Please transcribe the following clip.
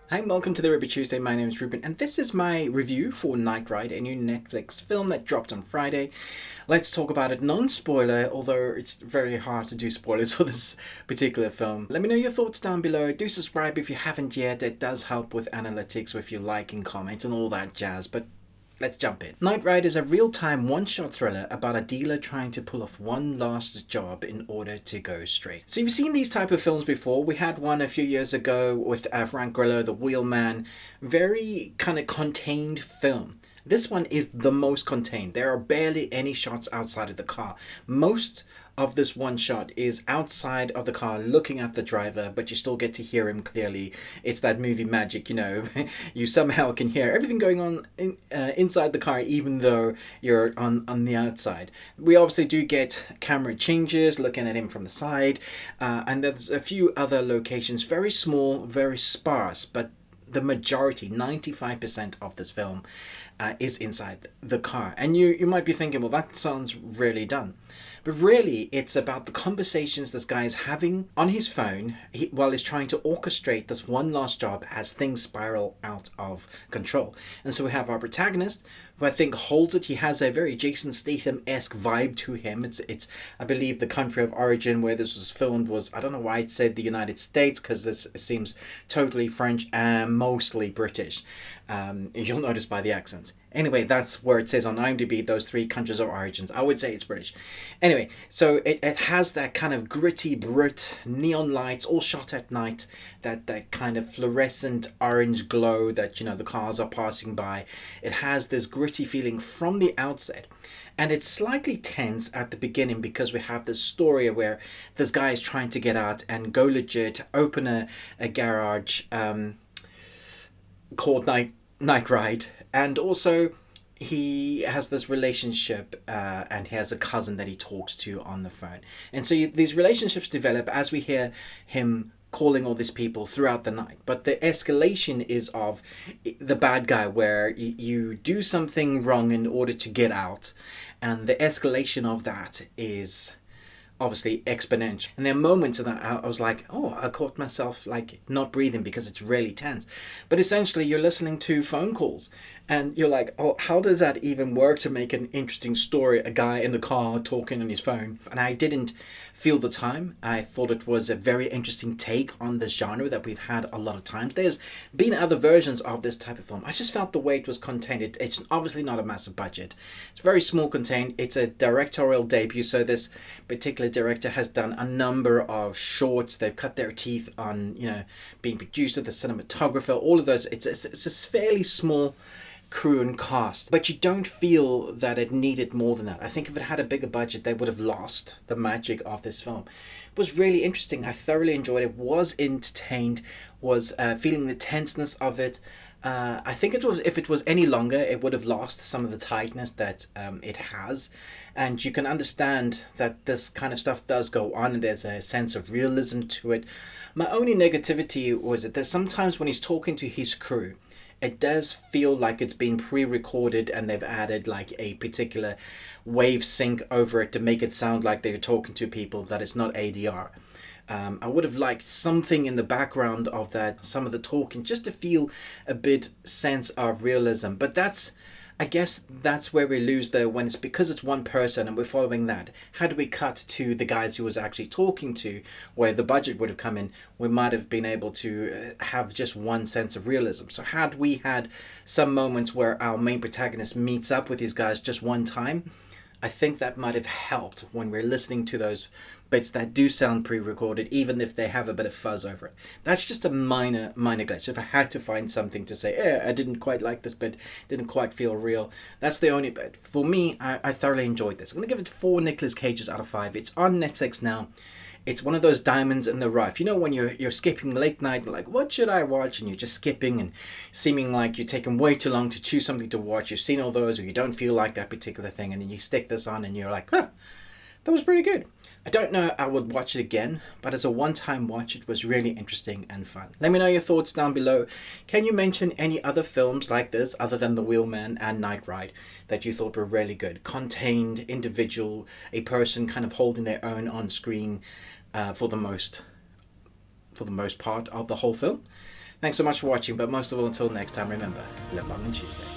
Hi and welcome to the Ruby Tuesday. My name is Ruben, and this is my review for Nightride, a new Netflix film that dropped on Friday. Let's talk about it non-spoiler, although it's very hard to do spoilers for this particular film. Let me know your thoughts down below. Do subscribe if you haven't yet. It does help with analytics if you like and comment and all that jazz. But let's jump in. Nightride is a real-time one-shot thriller about a dealer trying to pull off one last job in order to go straight. So you've seen these type of films before. We had one a few years ago with Frank Grillo, The Wheelman. Very kind of contained film. This one is the most contained. There are barely any shots outside of the car. Most of this one shot is outside of the car looking at the driver, but you still get to hear him clearly. It's that movie magic, you know. You somehow can hear everything going on inside the car, even though you're on the outside. We obviously do get camera changes, looking at him from the side, and there's a few other locations, very small, very sparse, but the majority, 95% of this film is inside the car. And you might be thinking, well, that sounds really done. But really, it's about the conversations this guy is having on his phone while he's trying to orchestrate this one last job as things spiral out of control. And so we have our protagonist, who I think holds it. He has a very Jason Statham-esque vibe to him. It's I believe the country of origin where this was filmed was, I don't know why it said the United States, because this seems totally French and mostly British. You'll notice by the accents. Anyway, that's where it says on IMDb, those three countries of origins. I would say it's British. Anyway, so it has that kind of gritty Brit, neon lights, all shot at night, that kind of fluorescent orange glow that, you know, the cars are passing by. It has this gritty feeling from the outset. And it's slightly tense at the beginning because we have this story where this guy is trying to get out and go legit, open a garage called Nightride, and also he has this relationship and he has a cousin that he talks to on the phone, and so these relationships develop as we hear him calling all these people throughout the night. But the escalation is of the bad guy, where you do something wrong in order to get out, and the escalation of that is obviously exponential. And there are moments of that I was like, oh, I caught myself like not breathing because it's really tense. But essentially you're listening to phone calls and you're like, oh, how does that even work to make an interesting story? A guy in the car talking on his phone. And I didn't feel the time. I thought it was a very interesting take on this genre that we've had a lot of times. There's been other versions of this type of film. I just felt the way it was contained. It's obviously not a massive budget. It's very small contained. It's a directorial debut. So this particular director has done a number of shorts. They've cut their teeth on, you know, being producer, the cinematographer, all of those. It's a fairly small crew and cast, but you don't feel that it needed more than that. I think if it had a bigger budget, they would have lost the magic of this film. It was really interesting. I thoroughly enjoyed it, was entertained, was feeling the tenseness of it. I think it was, if it was any longer, it would have lost some of the tightness that it has. And you can understand that this kind of stuff does go on and there's a sense of realism to it. My only negativity was that there's sometimes when he's talking to his crew, it does feel like it's been pre-recorded and they've added like a particular wave sync over it to make it sound like they're talking to people that it's not ADR. I would have liked something in the background of that, some of the talking, just to feel a bit sense of realism. But I guess that's where we lose though, when it's because it's one person and we're following that. Had we cut to the guys who was actually talking to, where the budget would have come in, we might have been able to have just one sense of realism. So had we had some moments where our main protagonist meets up with these guys just one time, I think that might have helped when we're listening to those bits that do sound pre-recorded, even if they have a bit of fuzz over it. That's just a minor glitch. If I had to find something to say, I didn't quite like this bit, didn't quite feel real, that's the only bit. For me, I thoroughly enjoyed this. I'm going to give it 4 Nicolas Cages out of 5. It's on Netflix now. It's one of those diamonds in the rough. You know, when you're skipping late night, like, what should I watch? And you're just skipping and seeming like you're taking way too long to choose something to watch. You've seen all those, or you don't feel like that particular thing, and then you stick this on and you're like, huh, that was pretty good. I don't know I would watch it again, but as a one-time watch, it was really interesting and fun. Let me know your thoughts down below. Can you mention any other films like this, other than The Wheelman and Nightride, that you thought were really good? Contained, individual, a person kind of holding their own on screen for the most part of the whole film. Thanks so much for watching, but most of all, until next time, remember, live long and Tuesday.